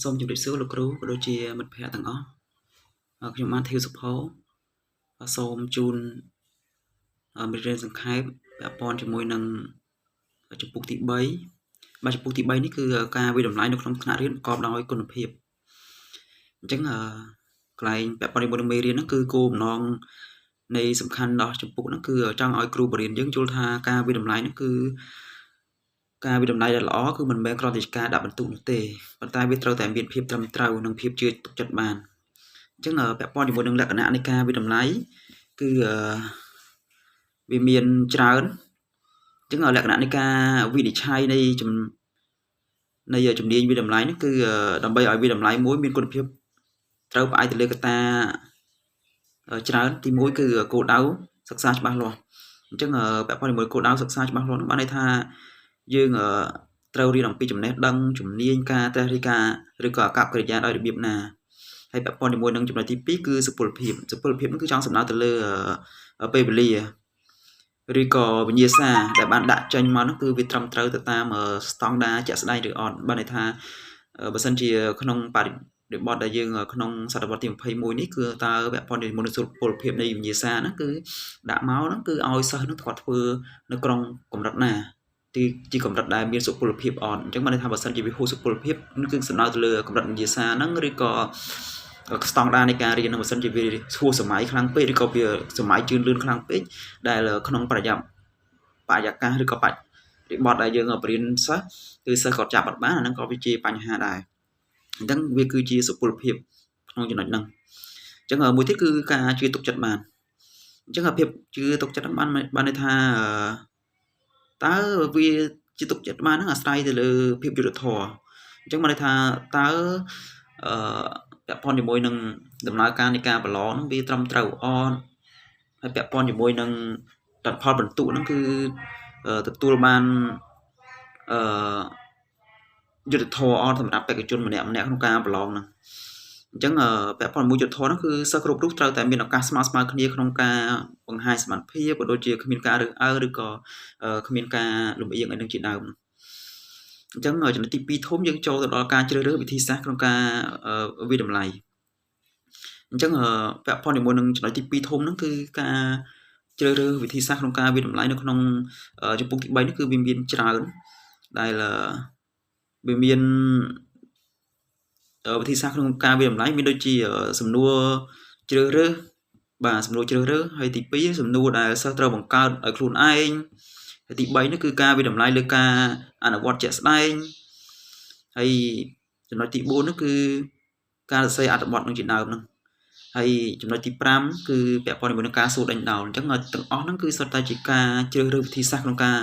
សូមជម្រាបសួរលោកគ្រូក៏ដូចជាមិត្តភ័ក្តិទាំងអស់ខ្ញុំបានធីវសុផោសូមជូនមេរៀនសង្ខេបពាក់ព័ន្ធជាមួយនឹងចំពុកទី3បាទចំពុកទី3នេះគឺការវិតម្លៃនៅក្នុងថ្នាក់រៀនប្រកបដោយគុណភាពអញ្ចឹងកន្លែងពាក់ព័ន្ធជាមួយនឹងមេរៀនហ្នឹងគឺគោលបំណងនៃសំខាន់ដល់ចំពុកហ្នឹងគឺចង់ឲ្យគ្រូបរិញ្ញាបត្រយើងយល់ថាការវិតម្លៃហ្នឹងគឺការវិតម្លៃដែលល្អគឺមិនមែនគ្រាន់តែជាការដាក់បន្ទុកនោះទេប៉ុន្តែវាត្រូវតែមានភាពត្រឹមត្រូវនិងភាពជឿទុកចិត្តបានអញ្ចឹងពាក់ព័ន្ធជាមួយនឹងលក្ខណៈនៃការវិតម្លៃគឺវាមានច្រើនអញ្ចឹងលក្ខណៈនៃការវិនិច្ឆ័យនៃជំនាញវិតម្លៃនេះគឺដើម្បីឲ្យវិតម្លៃមួយមានគុណភាពត្រូវផ្អែកទៅលើកត្តាច្រើនទី1គឺគោលដៅសិក្សាច្បាស់លាស់អញ្ចឹងពាក់ព័ន្ធជាមួយគោលដៅសិក្សាច្បាស់លាស់នោះបានន័យថាយើងត្រូវរៀនអំពីចំណេះដឹងជំនាញការត្រិះរិះការឬក៏អាកប្បកិរិយាដោយរបៀបណាហើយពាក់ព័ន្ធជាមួយនឹងចំណុចទី2គឺសុពលភាពនោះគឺចង់សំដៅទៅលើពេលវេលាឬក៏វិញ្ញាសាដែលបានដាក់ចេញមកនោះគឺវាត្រឹមត្រូវទៅតាមស្តង់ដារជាក់ស្ដែងឬអត់បានន័យថាបើសិនជាក្នុងបរិបទដែលយើងក្នុងសតវត្សទី21នេះគឺតើពាក់ព័ន្ធជាមួយនឹងសុពលភាពនៃវិញ្ញាសាហ្នឹងគឺដាក់មកហ្នឹងគឺឲ្យសិស្សហ្នឹងគាត់ធ្វើនៅក្នុងកម្រិតណាជាកម្រិតដែលមានសុពលភាពអត់អញ្ចឹងបានន័យថាបើសិនជាវាហួសសុពលភាពនោះគឺសំដៅទៅលើកម្រិតវិញ្ញាសាហ្នឹងឬក៏ស្តង់ដារនៃការរៀនហ្នឹងបើសិនជាវាហួសសម័យខ្លាំងពេកឬក៏វាសម័យជឿនលឿនខ្លាំងពេកដែលក្នុងបរិយាកាសឬក៏បរិបទដែលយើងបរៀនសិស្សគឺសិស្សគាត់ចាប់អត់បានអាហ្នឹងក៏វាជាបញ្ហាដែរអញ្ចឹងវាគឺជាសុពលភាពក្នុងចំណុចហ្នឹងអញ្ចឹងមួយទៀតគឺការជឿទុកចិត្តបានអញ្ចឹងភាពជឿទុកចិត្តហ្នឹងបានន័យថាតើវាជឿទុកចិត្តបានហ្នឹងអាស្រ័យទៅលើភាពយុត្តិធម៌អញ្ចឹងបានន័យថាតើពាក់ព័ន្ធជាមួយនឹងដំណើរការនៃការប្រឡងហ្នឹងវាត្រឹមត្រូវអត់ហើយពាក់ព័ន្ធជាមួយនឹងលទ្ធផលបន្ទុកហ្នឹងគឺទទួលបានយុទ្ធធម៌អត់សម្រាប់បេក្ខជនម្នាក់ក្នុងការប្រឡងហ្នឹងអញ្ចឹងពាក់ព័ន្ធមួយយុទ្ធធម៌ហ្នឹងគឺសិស្សគ្រប់រូបត្រូវតែមានឱកាសស្មើគ្នាក្នុងការបង្ហាញសមត្ថភាពក៏ដូចជាគ្មានការរើសអើងឬក៏គ្មានការលំអៀងអីនឹងជាដើមអញ្ចឹងចំណុចទី2ធំយើងចូលទៅដល់ការជ្រើសរើសវិធីសាស្ត្រក្នុងការវិតម្លៃអញ្ចឹងពាក់ព័ន្ធជាមួយនឹងចំណុចទី2ធំហ្នឹងគឺការជ្រើសរើសវិធីសាស្ត្រក្នុងការវិតម្លៃនៅក្នុងចំពុកទី3នេះគឺវាមានច្រើនដែលវាមានវិធីសាស្ត្រក្នុងការវិតម្លៃមានដូចជាសំណួរជ្រើសរើសសំណួរជ្រើសរើសហើយទី2សំណួរដែលសិស្សត្រូវបង្កើតឲ្យខ្លួនឯងហើយទី3នេះគឺការវិតម្លៃលើការអនុវត្តជាក់ស្ដែងហើយចំណុចទី4នោះគឺការសរសេរអត្ថបទនឹងជាដើមហ្នឹងហើយចំណុចទី5គឺពាក់ព័ន្ធជាមួយនឹងការសួរដេញដោលអញ្ចឹងទាំងអស់ហ្នឹងគឺសុទ្ធតែជាការជ្រើសរើសវិធីសាស្ត្រក្នុងការ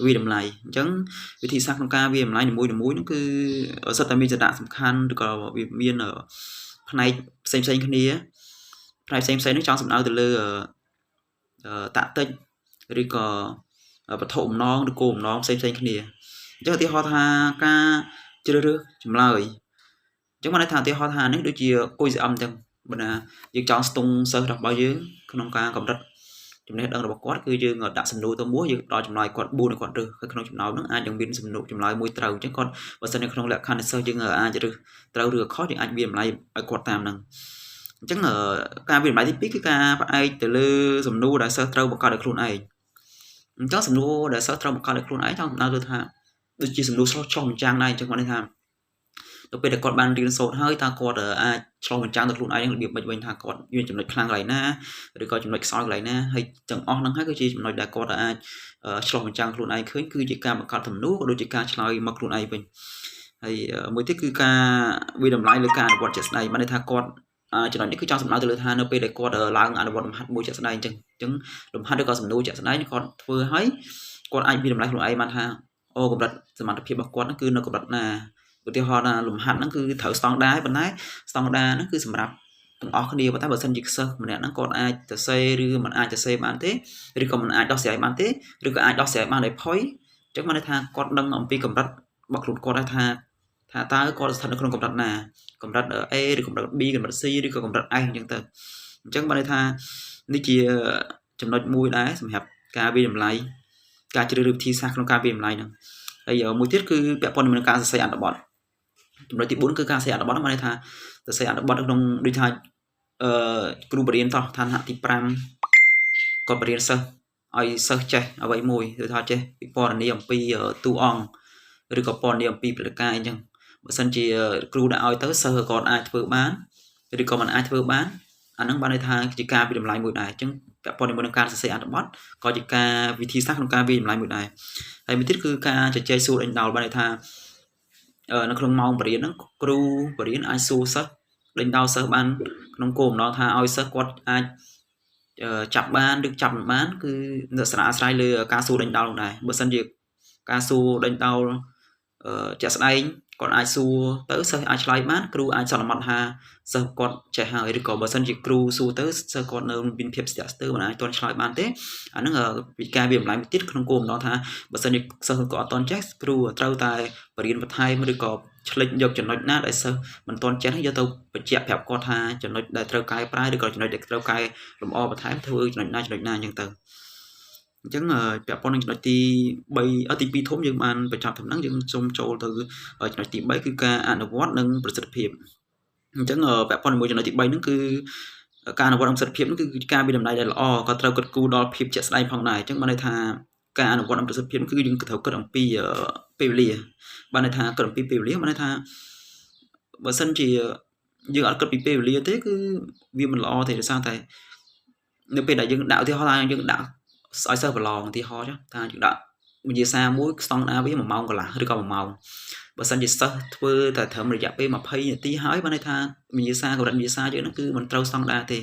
វិតម្លៃអញ្ចឹងវិធីសាស្ត្រក្នុងការវិតម្លៃនីមួយៗហ្នឹងគឺសុទ្ធតែមានសារៈសំខាន់ឬក៏វាមានផ្នែកផ្សេងគ្នាផ្នែកផ្សេងនេះចង់សំដៅទៅលើតាក់ទិចឬក៏វត្ថុបំណងឬគោលបំណងផ្សេងគ្នាអញ្ចឹងឧទាហរណ៍ថាការជ្រើសរើសចម្លើយអញ្ចឹងបានន័យថាឧទាហរណ៍ថានេះដូចជាគុយ CM អញ្ចឹងបើណាយើងចង់ស្ទង់សិស្សរបស់យើងក្នុងការកម្រិតចំណេះដឹងរបស់គាត់គឺយើងដាក់សំណួរទៅមួយយើងដល់ចម្លើយគាត់4គាត់រើសហើយក្នុងចំណោមហ្នឹងអាចនឹងមានសំណួរចម្លើយមួយត្រូវអញ្ចឹងគាត់បើសិននៅក្នុងលក្ខខណ្ឌសិស្សយើងអាចរើសត្រូវឬខុសយើងអាចវាតម្លៃឲ្យគាត់តាមហ្នឹងអញ្ចឹងការវាតម្លៃទី2គឺការផ្អែកទៅលើសំណួរដែលសិស្សត្រូវបង្កើតឲ្យខ្លួនឯងអញ្ចឹងសំណួរដែលសិស្សត្រូវបង្កើតឲ្យខ្លួនឯងចង់ដល់ទៅថាដូចជាសំណួរឆ្លោះបញ្ចាំងដែរអញ្ចឹងគាត់ន័យថាទៅពេលដែលគាត់បានរៀនសូត្រហើយតើគាត់អាចឆ្លោះបញ្ចាំងទៅខ្លួនឯងរបៀបមិនវិញថាគាត់មានចំណុចខ្លាំងកន្លែងណាឬក៏ចំណុចខ្សោយកន្លែងណាហើយទាំងអស់ហ្នឹងហើយគឺជាចំណុចដែលគាត់អាចឆ្លោះបញ្ចាំងខ្លួនឯងឃើញគឺជាការបង្កើតសំណួរក៏ដូចជាការឆ្លើយមកខ្លួនឯងវិញហើយមួយទៀតគឺការវិតម្លៃលើការអនុវត្តជាក់ស្ដែងបានន័យថាគាត់ចំណុចនេះគឺចង់សំដៅទៅលើថានៅពេលដែលគាត់ឡើងអនុវត្តលំហាត់មួយជាក់ស្ដែងអញ្ចឹងលំហាត់ឬក៏សំណួរជាក់ស្ដែងគាត់ធ្វើឲ្យគាត់អាចវិតម្លៃខ្លួនឯងបានថាអូកម្រិតសមត្ថភាពរបស់គាត់ហ្នឹងគឺនៅកម្រិតណាឧទាហរណ៍ថាលំហាត់ហ្នឹងគឺត្រូវស្តង់ដារប៉ុន្តែស្តង់ដារហ្នឹងគឺសម្រាប់ទាំងអស់គ្នាប៉ុន្តែបើសិនជាសិស្សម្នាក់ហ្នឹងគាត់អាចសរសេរឬមិនអាចសរសេរបានទេឬក៏មិនអាចដោះស្រាយបានទេឬក៏អាចដោះស្រាយបានដោយផុយអញ្ចឹងបានន័យថាគាត់ដឹងអំពីកម្រិតរបស់ខ្លួនគាត់ថាតើគាត់ស្ថិតនៅក្នុងកម្រិតណាកម្រិត A ឬកម្រិត B កម្រិត C ឬក៏កម្រិត S អញ្ចឹងទៅអញ្ចឹងបានន័យថានេះជាចំណុចមួយដែរសម្រាប់ការវិតម្លៃការជ្រើសរើសវិធីសាស្ត្រក្នុងការវិតម្លៃហ្នឹងហើយមួយទៀតគឺពាក់ព័ន្ធជាមួយនឹងការសរសេរអត្ថបទ ចំណុចទី4គឺការសេអនុប័ណ្ណបានន័យថាទៅសេអនុប័ណ្ណក្នុងដូចថាគ្រូបរៀនតោះឋានៈទី5គាត់បរៀនសិស្សឲ្យសិស្សចេះអ្វីមួយគឺថាចេះពិពណ៌នាអំពីតួអង្គឬក៏ពណ៌នាអំពីព្រឹត្តិការណ៍អីចឹងបើសិនជាគ្រូដាក់ឲ្យទៅសិស្សគាត់អាចធ្វើបានឬក៏មិនអាចធ្វើបានអាហ្នឹងបានន័យថាជាការវិតម្លៃមួយដែរអញ្ចឹងពាក់ព័ន្ធជាមួយនឹងការសរសេរអត្ថបទក៏ជាការវិធីសាស្ត្រក្នុងការវិតម្លៃមួយដែរហើយមួយទៀតគឺការជជែកសួរដេញដោលបានន័យថានៅក្នុងម៉ោងបរៀនហ្នឹងគ្រូបរៀនអាចសួរសិស្សដេញដោលសិស្សបានក្នុងគោលបំណងថាឲ្យសិស្សគាត់អាចចាប់បានឬចាប់មិនបានគឺនៅអាស្រ័យលើការសួរដេញដោលនោះដែរបើសិនជាការសួរដេញដោលជាក់ស្ដែងគាត់អាចសួរទៅសិស្សអាចឆ្លើយបានគ្រូអាចសន្មត់ថាសិស្សគាត់ចេះហើយឬក៏បើសិនជាគ្រូសួរទៅសិស្សគាត់នៅមានភាពស្ទាក់ស្ទើរមិនអាចទាន់ឆ្លើយបានទេអាហ្នឹងពីការវាតម្លៃមួយទៀតក្នុងគោលបំណងថាបើសិនជាសិស្សគាត់អត់ទាន់ចេះគ្រូត្រូវតែបរៀនបន្ថែមឬក៏ឆ្លិចយកចំណុចណាដែលសិស្សមិនទាន់ចេះយកទៅបញ្ជាក់ប្រាប់គាត់ថាចំណុចដែលត្រូវកែប្រែឬក៏ចំណុចដែលត្រូវកែលម្អបន្ថែមធ្វើចំណុចណាអញ្ចឹងទៅអញ្ចឹងពាក់ព័ន្ធនឹងចំណុចទី3ទី2ធំយើងបានបញ្ចប់ត្រឹមហ្នឹងយើងសូមចូលទៅចំណុចទី3គឺការអនុវត្តនិងប្រសិទ្ធភាពអញ្ចឹងពាក់ព័ន្ធជាមួយចំណុចទី3ហ្នឹងគឺការអនុវត្តនិងប្រសិទ្ធភាពហ្នឹងគឺការវិតម្លៃដែលល្អក៏ត្រូវគិតគូរដល់ភាពជាក់ស្ដែងផងដែរអញ្ចឹងបានន័យថាការអនុវត្តនិងប្រសិទ្ធភាពគឺយើងត្រូវគិតអំពីពេលវេលាបានន័យថាគិតអំពីពេលវេលាបានន័យថាបើសិនជាយើងអត់គិតពីពេលវេលាទេគឺវាមិនល្អទេដោយសារតែនៅពេលដែលយើងដាក់ឧទាហរណ៍ថាយើងដាក់ឲ្យសិស្សប្រឡងឧទាហរណ៍ចុះថាយើងដាក់វិញ្ញាសាមួយស្តង់ដារវា1ម៉ោងកន្លះឬក៏1ម៉ោងបើសិនជាសិស្សធ្វើតែត្រឹមរយៈពេល20នាទីហើយបានន័យថាវិញ្ញាសាកម្រិតវិញ្ញាសាយើងហ្នឹងគឺមិនត្រូវស្តង់ដារទេ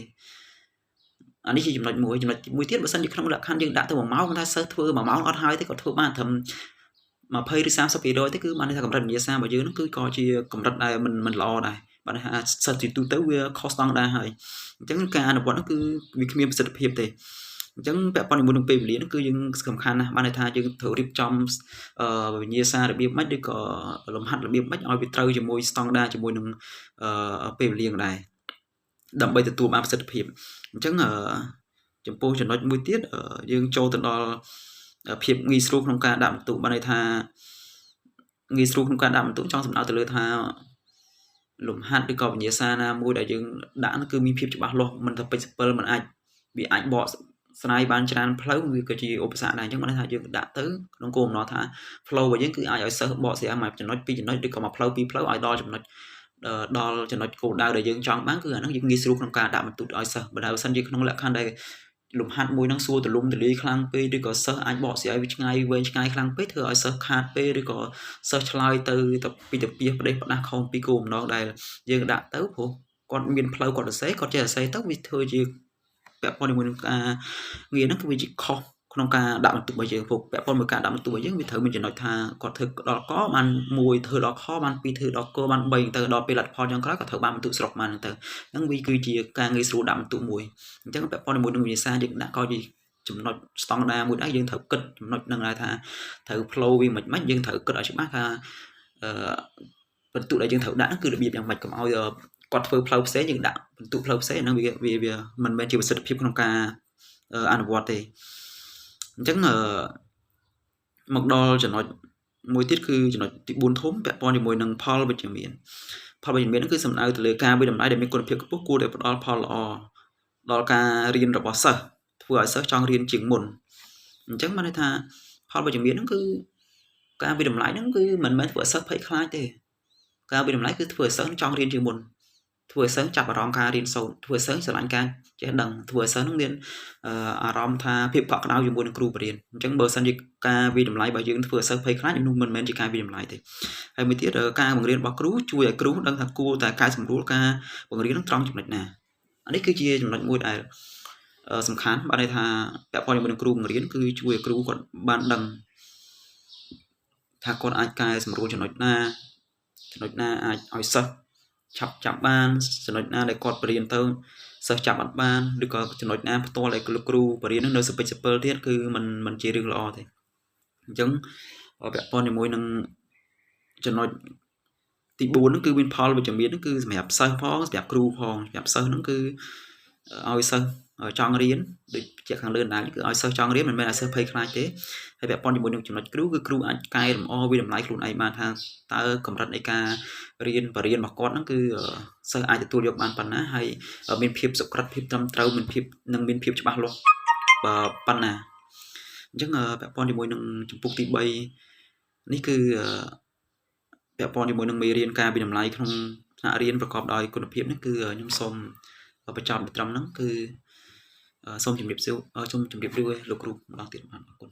អានេះជាចំណុចមួយមួយទៀតបើសិនជាក្នុងលក្ខខណ្ឌយើងដាក់ទៅ1ម៉ោងតែសិស្សធ្វើ1ម៉ោងអត់ហើយទេគាត់ធ្វើបានត្រឹម20ឬ30%ទេគឺបានន័យថាកម្រិតវិញ្ញាសារបស់យើងហ្នឹងគឺក៏ជាកម្រិតដែលមិនល្អដែរបានន័យថាសិស្សទីទូទៅវាខុសស្តង់ដារហើយអញ្ចឹងការអនុវត្តហ្នឹងគឺវាគ្មានប្រសិទ្ធភាពទេអញ្ចឹងពាក់ព័ន្ធជាមួយនឹងពេលវេលាហ្នឹងគឺយើងសំខាន់ណាស់បានន័យថាយើងត្រូវរៀបចំវិញ្ញាសារបៀបម៉េចឬក៏លំហាត់របៀបម៉េចឲ្យវាត្រូវជាមួយស្តង់ដារជាមួយនឹងពេលវេលាដែរដើម្បីទទួលបានប្រសិទ្ធភាពអញ្ចឹងចំពោះចំណុចមួយទៀតយើងចូលទៅដល់ភាពងាយស្រួលក្នុងការដាក់បន្ទុកបានន័យថាងាយស្រួលក្នុងការដាក់បន្ទុកចង់សំដៅទៅលើថាលំហាត់ឬក៏វិញ្ញាសាណាមួយដែលយើងដាក់គឺមានភាពច្បាស់លាស់មិនថាពេច7មិនអាចវាអាចបកស្រាយបានច្រើនផ្លូវវាក៏ជាឧបសគ្គដែរអញ្ចឹងបានថាយើងដាក់ទៅក្នុងគោលបំណងថា flow របស់យើងគឺអាចឲ្យសិស្សបកស្រាយមកចំណុច2ចំណុចឬក៏មកផ្លូវ2ផ្លូវឲ្យដល់ចំណុចគោលដៅដែលយើងចង់បានគឺអាហ្នឹងយើងងាយស្រួលក្នុងការដាក់បន្ទុកឲ្យសិស្សបើបើសិនជាក្នុងលក្ខខណ្ឌដែលលំហាត់មួយហ្នឹងសួរទលំទលាយខ្លាំងពេកឬក៏សិស្សអាចបកស្រាយវាឆ្ងាយវែងឆ្ងាយខ្លាំងពេកធ្វើឲ្យសិស្សខាតពេកឬក៏សិស្សឆ្លើយទៅពីទៅពីផ្ដេសផ្ដាស់ខុសពីគោលបំណងដែលយើងដាក់ទៅព្រោះគាត់មានផ្លូវគាត់សរសេរគាត់ចេះសរសេរទៅវាធ្វើជាពាក់ព័ន្ធជាមួយនឹងការងារហ្នឹងគឺវាជាខុសក្នុងការដាក់បន្ទុករបស់យើងព្រោះពាក់ព័ន្ធមួយការដាក់បន្ទុករបស់យើងវាត្រូវមានចំណុចថាគាត់ធ្វើដល់កបាន1ធ្វើដល់ខបាន2ធ្វើដល់កបាន3ទៅដល់ពេលលទ្ធផលយ៉ាងក្រោយក៏ត្រូវបានបន្ទុកស្រុកបានទៅហ្នឹងវាគឺជាការងាយស្រួលដាក់បន្ទុកមួយអញ្ចឹងពាក់ព័ន្ធជាមួយនឹងវិញ្ញាសាយើងដាក់ក៏ជាចំណុចស្តង់ដារមួយដែរយើងត្រូវគិតចំណុចហ្នឹងដែរថាត្រូវ flow វាមិនយើងត្រូវគិតឲ្យច្បាស់ថាបន្ទុកដែលយើងត្រូវដាក់គឺរបៀបយ៉ាងម៉េចកុំឲ្យគាត់ធ្វើផ្លូវផ្សេងយើងដាក់បន្ទុកផ្លូវផ្សេងហ្នឹងវាមិនមែនជាប្រសិទ្ធភាពក្នុងការអនុវត្តទេអញ្ចឹងមកដល់ចំណុចមួយទៀតគឺចំណុចទី4ធំពាក់ព័ន្ធជាមួយនឹងផលវិជ្ជមានហ្នឹងគឺសំដៅទៅលើការវិតម្លៃដែលមានគុណភាពខ្ពស់គួរតែផ្ដល់ផលល្អដល់ការរៀនរបស់សិស្សធ្វើឲ្យសិស្សចង់រៀនជាងមុនអញ្ចឹងបានន័យថាផលវិជ្ជមានហ្នឹងគឺការវិតម្លៃហ្នឹងគឺមិនមែនធ្វើឲ្យសិស្សភ័យខ្លាចទេការវិតម្លៃគឺធ្វើឲ្យសិស្សចង់រៀនជាងមុនធ្វើឲ្យសិស្សចាប់អារម្មណ៍ការរៀនសូត្រធ្វើឲ្យសិស្សស្រឡាញ់ការចេះដឹងធ្វើឲ្យសិស្សនឹងមានអារម្មណ៍ថាភាពកក់ក្ដៅជាមួយនឹងគ្រូបរៀនអញ្ចឹងបើសិនជាការវិតម្លៃរបស់យើងធ្វើឲ្យសិស្សភ័យខ្លាចនោះមិនមែនជាការវិតម្លៃទេហើយមួយទៀតការបង្រៀនរបស់គ្រូជួយឲ្យគ្រូដឹងថាគួរតែកែសម្រួលការបង្រៀននឹងត្រង់ចំណុចណាអានេះគឺជាចំណុចមួយដែលសំខាន់បានន័យថាពាក់ព័ន្ធជាមួយនឹងគ្រូបង្រៀនគឺជួយឲ្យគ្រូគាត់បានដឹងថាគាត់អាចកែសម្រួលចំណុចណាអាចឲ្យសិស្សចាប់បានចំណុចណាដែលគាត់បរៀនទៅសិស្សចាប់អត់បានឬក៏ចំណុចណាផ្ទាល់ដែលលោកគ្រូបរៀននៅសពេចសពិលទៀតគឺมันជារឿងល្អទេអញ្ចឹងពាក់ព័ន្ធជាមួយនឹងចំណុចទី4ហ្នឹងគឺមានផលវិជ្ជមានហ្នឹងគឺសម្រាប់សិស្សផងសម្រាប់គ្រូផងសម្រាប់សិស្សហ្នឹងគឺ ឲ្យសិស្សចង់រៀនដូចជាខាងលើដែរគឺឲ្យសិស្សចង់រៀនមិនមែនឲ្យសិស្សភ័យខ្លាចទេហើយពាក់ព័ន្ធជាមួយនឹងចំណុចគ្រូគឺគ្រូអាចកែលម្អវាតម្លៃខ្លួនឯងបានថាតើកម្រិតនៃការរៀនបរិញ្ញាបត្ររបស់គាត់ហ្នឹងគឺសិស្សអាចទទួលយកបានប៉ុណ្ណាហើយមានភាពសុក្រិតភាពត្រឹមត្រូវមានភាពច្បាស់លាស់ប៉ុណ្ណាអញ្ចឹងពាក់ព័ន្ធជាមួយនឹងចំពុកទី3នេះគឺពាក់ព័ន្ធជាមួយនឹងមេរៀនការវិតម្លៃក្នុងថ្នាក់រៀនប្រកបដោយគុណភាពនេះគឺខ្ញុំសូមបញ្ចប់ត្រឹមហ្នឹងគឺសូមជម្រាបសួរលោកគ្រូម្ដងទៀតម្ដងអរគុណ